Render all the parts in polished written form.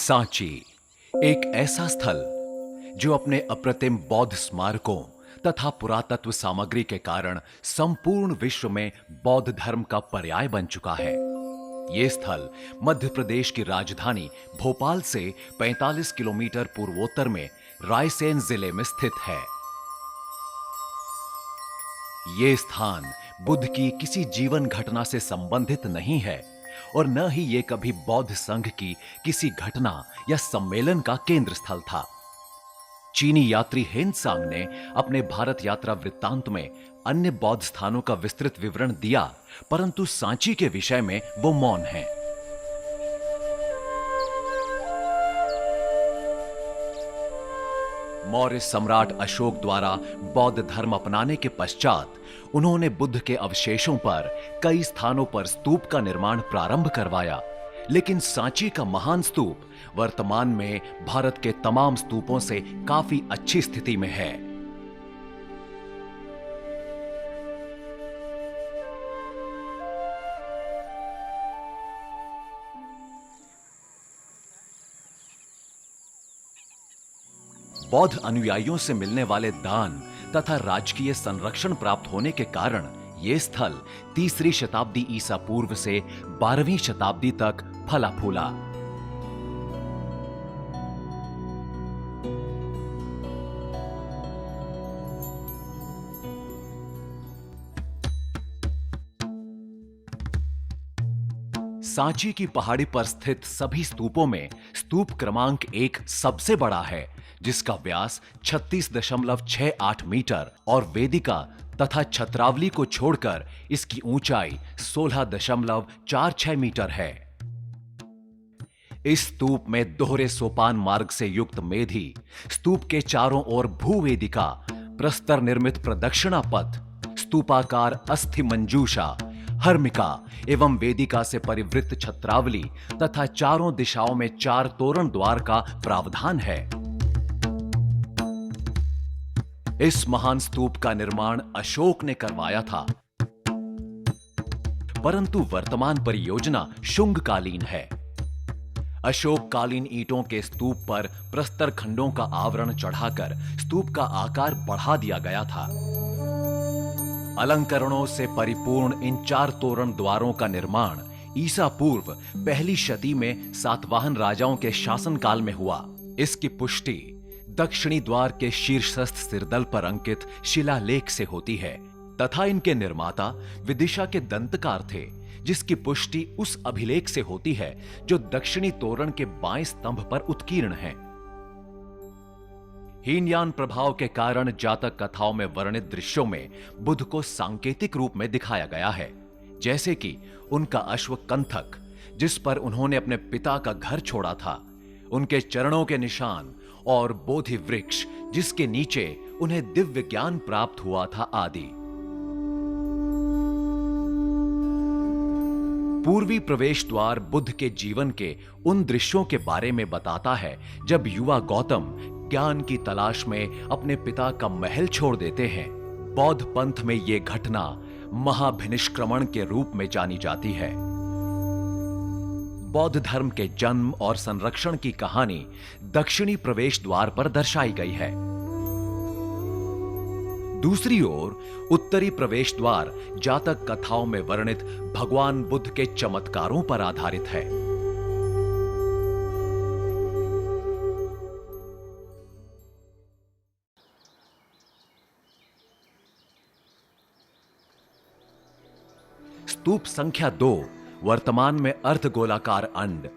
सांची एक ऐसा स्थल जो अपने अप्रतिम बौद्ध स्मारकों तथा पुरातत्व सामग्री के कारण संपूर्ण विश्व में बौद्ध धर्म का पर्याय बन चुका है। यह स्थल मध्य प्रदेश की राजधानी भोपाल से 45 किलोमीटर पूर्वोत्तर में रायसेन जिले में स्थित है। यह स्थान बुद्ध की किसी जीवन घटना से संबंधित नहीं है और न ही यह कभी बौद्ध संघ की किसी घटना या सम्मेलन का केंद्र स्थल था। चीनी यात्री हेनसांग ने अपने भारत यात्रा वृत्तांत में अन्य बौद्ध स्थानों का विस्तृत विवरण दिया, परंतु सांची के विषय में वो मौन हैं। मौर्य सम्राट अशोक द्वारा बौद्ध धर्म अपनाने के पश्चात उन्होंने बुद्ध के अवशेषों पर कई स्थानों पर स्तूप का निर्माण प्रारंभ करवाया, लेकिन सांची का महान स्तूप वर्तमान में भारत के तमाम स्तूपों से काफी अच्छी स्थिति में है। बौद्ध अनुयायियों से मिलने वाले दान तथा राजकीय संरक्षण प्राप्त होने के कारण यह स्थल 3री शताब्दी ईसा पूर्व से 12वीं शताब्दी तक फला फूला। सांची की पहाड़ी पर स्थित सभी स्तूपों में स्तूप क्रमांक 1 सबसे बड़ा है, जिसका व्यास 36.68 मीटर और वेदिका तथा छत्रावली को छोड़कर इसकी ऊंचाई 16.46 मीटर है। इस स्तूप में दोहरे सोपान मार्ग से युक्त मेधी, स्तूप के चारों ओर भूवेदिका, प्रस्तर निर्मित प्रदक्षिणा पथ, स्तूपाकार अस्थि मंजूषा, हर्मिका एवं वेदिका से परिवृत्त छत्रावली तथा चारों दिशाओं में 4 तोरण द्वार का प्रावधान है। इस महान स्तूप का निर्माण अशोक ने करवाया था, परंतु वर्तमान परियोजना शुंग कालीन है। अशोक कालीन ईंटों के स्तूप पर प्रस्तर खंडों का आवरण चढ़ाकर स्तूप का आकार बढ़ा दिया गया था। अलंकरणों से परिपूर्ण इन 4 तोरण द्वारों का निर्माण ईसा पूर्व 1ली शती में सातवाहन राजाओं के शासनकाल में हुआ। इसकी पुष्टि दक्षिणी द्वार के शीर्षस्थ सिरदल पर अंकित शिलालेख से होती है तथा इनके निर्माता विदिशा के दंतकार थे, जिसकी पुष्टि उस अभिलेख से होती है जो दक्षिणी तोरण के बाएं स्तंभ पर उत्कीर्ण है। हीनयान प्रभाव के कारण जातक कथाओं में वर्णित दृश्यों में बुद्ध को सांकेतिक रूप में दिखाया गया है, जैसे कि उनका अश्व कंथक जिस पर उन्होंने अपने पिता का घर छोड़ा था, उनके चरणों के निशान और बोधि वृक्ष जिसके नीचे उन्हें दिव्य ज्ञान प्राप्त हुआ था आदि। पूर्वी प्रवेश द्वार बुद्ध के जीवन के उन दृश्यों के बारे में बताता है जब युवा गौतम ज्ञान की तलाश में अपने पिता का महल छोड़ देते हैं। बौद्ध पंथ में यह घटना महाभिनिष्क्रमण के रूप में जानी जाती है। बौद्ध धर्म के जन्म और संरक्षण की कहानी दक्षिणी प्रवेश द्वार पर दर्शाई गई है। दूसरी ओर उत्तरी प्रवेश द्वार जातक कथाओं में वर्णित भगवान बुद्ध के चमत्कारों पर आधारित है। स्तूप संख्या 2 वर्तमान में अर्धगोलाकार अंड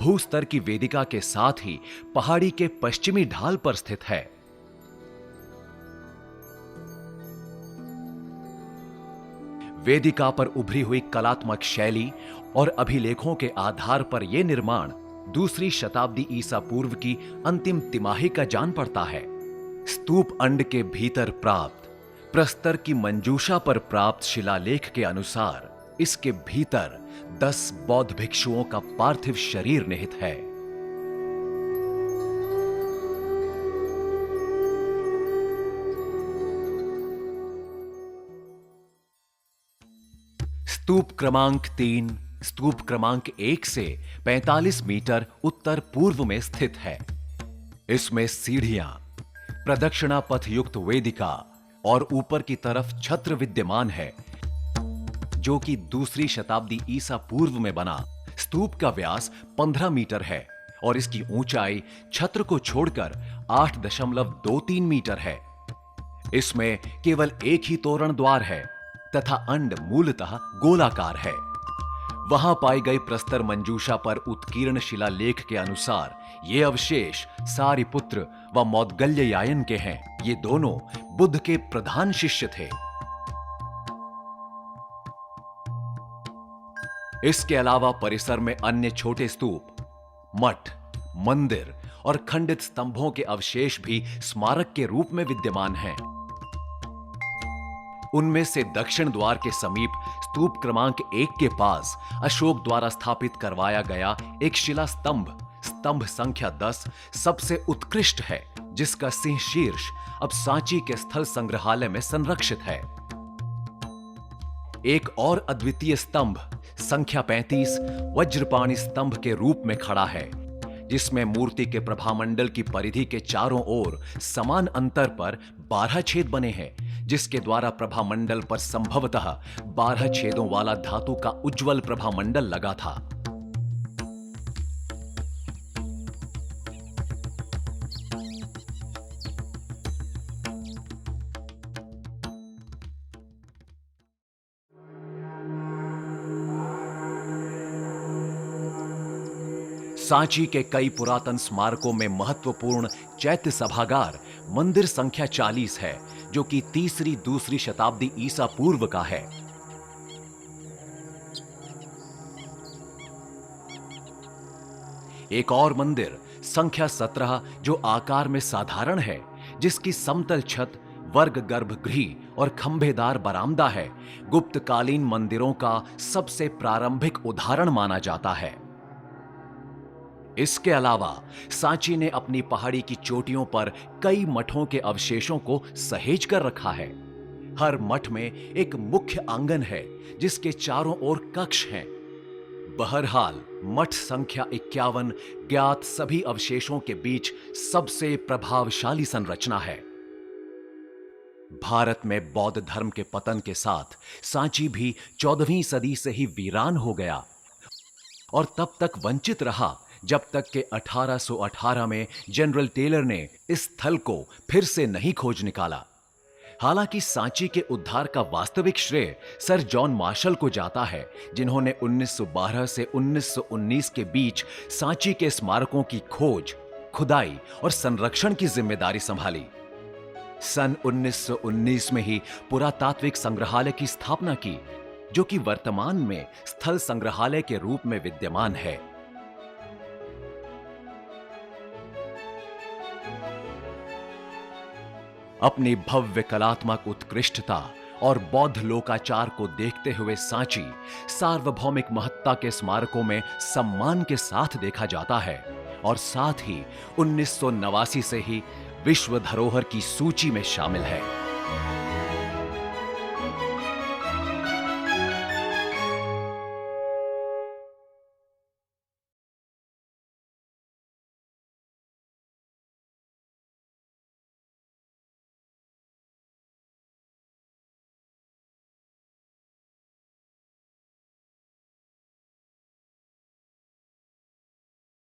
भूस्तर की वेदिका के साथ ही पहाड़ी के पश्चिमी ढाल पर स्थित है। वेदिका पर उभरी हुई कलात्मक शैली और अभिलेखों के आधार पर यह निर्माण 2री शताब्दी ईसा पूर्व की अंतिम तिमाही का जान पड़ता है। स्तूप अंड के भीतर प्राप्त प्रस्तर की मंजूषा पर प्राप्त शिलालेख के अनुसार इसके भीतर 10 बौद्ध भिक्षुओं का पार्थिव शरीर निहित है। स्तूप क्रमांक 3 स्तूप क्रमांक 1 से 45 मीटर उत्तर पूर्व में स्थित है। इसमें सीढ़ियां, प्रदक्षिणा पथ युक्त वेदिका और ऊपर की तरफ छत्र विद्यमान है, जो कि दूसरी शताब्दी ईसा पूर्व में बना। स्तूप का व्यास 15 मीटर है और इसकी ऊंचाई छत्र को छोड़कर 8.23 मीटर है। इसमें केवल एक ही तोरण द्वार है तथा अंड मूलतः गोलाकार है। वहां पाई गई प्रस्तर मंजूषा पर उत्कीर्ण शिलालेख के अनुसार ये अवशेष सारिपुत्र व मौद्गल्ययायन के हैं। ये दोनों बुद्ध के प्रधान शिष्य थे। इसके अलावा परिसर में अन्य छोटे स्तूप, मठ, मंदिर और खंडित स्तंभों के अवशेष भी स्मारक के रूप में विद्यमान हैं। उनमें से दक्षिण द्वार के समीप स्तूप क्रमांक 1 के पास अशोक द्वारा स्थापित करवाया गया एक शिला स्तंभ, स्तंभ संख्या 10, सबसे उत्कृष्ट है, जिसका सिंह शीर्ष अब सांची के स्थल संग्रहालय में संरक्षित है। एक और अद्वितीय स्तंभ संख्या 35 वज्रपाणी स्तंभ के रूप में खड़ा है, जिसमें मूर्ति के प्रभामंडल की परिधि के चारों ओर समान अंतर पर 12 छेद बने हैं, जिसके द्वारा प्रभामंडल पर संभवतः 12 छेदों वाला धातु का उज्जवल प्रभामंडल लगा था। सांची के कई पुरातन स्मारकों में महत्वपूर्ण चैत्य सभागार मंदिर संख्या 40 है, जो कि दूसरी शताब्दी ईसा पूर्व का है। एक और मंदिर संख्या 17, जो आकार में साधारण है, जिसकी समतल छत, वर्ग गर्भगृह और खंभेदार बरामदा है, गुप्तकालीन मंदिरों का सबसे प्रारंभिक उदाहरण माना जाता है। इसके अलावा सांची ने अपनी पहाड़ी की चोटियों पर कई मठों के अवशेषों को सहेज कर रखा है। हर मठ में एक मुख्य आंगन है, जिसके चारों ओर कक्ष हैं। बहरहाल मठ संख्या 51 ज्ञात सभी अवशेषों के बीच सबसे प्रभावशाली संरचना है। भारत में बौद्ध धर्म के पतन के साथ सांची भी 14वीं सदी से ही वीरान हो गया और तब तक वंचित रहा, जब तक कि 1818 में जनरल टेलर ने इस स्थल को फिर से नहीं खोज निकाला। हालांकि सांची के उद्धार का वास्तविक श्रेय सर जॉन मार्शल को जाता है, जिन्होंने 1912 से 1919 के बीच सांची के स्मारकों की खोज, खुदाई और संरक्षण की जिम्मेदारी संभाली। सन 1919 में ही पुरातात्विक संग्रहालय की स्थापना की, जो कि वर्तमान में स्थल संग्रहालय के रूप में विद्यमान है। अपनी भव्य कलात्मक उत्कृष्टता और बौद्ध लोकाचार को देखते हुए सांची सार्वभौमिक महत्ता के स्मारकों में सम्मान के साथ देखा जाता है और साथ ही 1989 से ही विश्व धरोहर की सूची में शामिल है।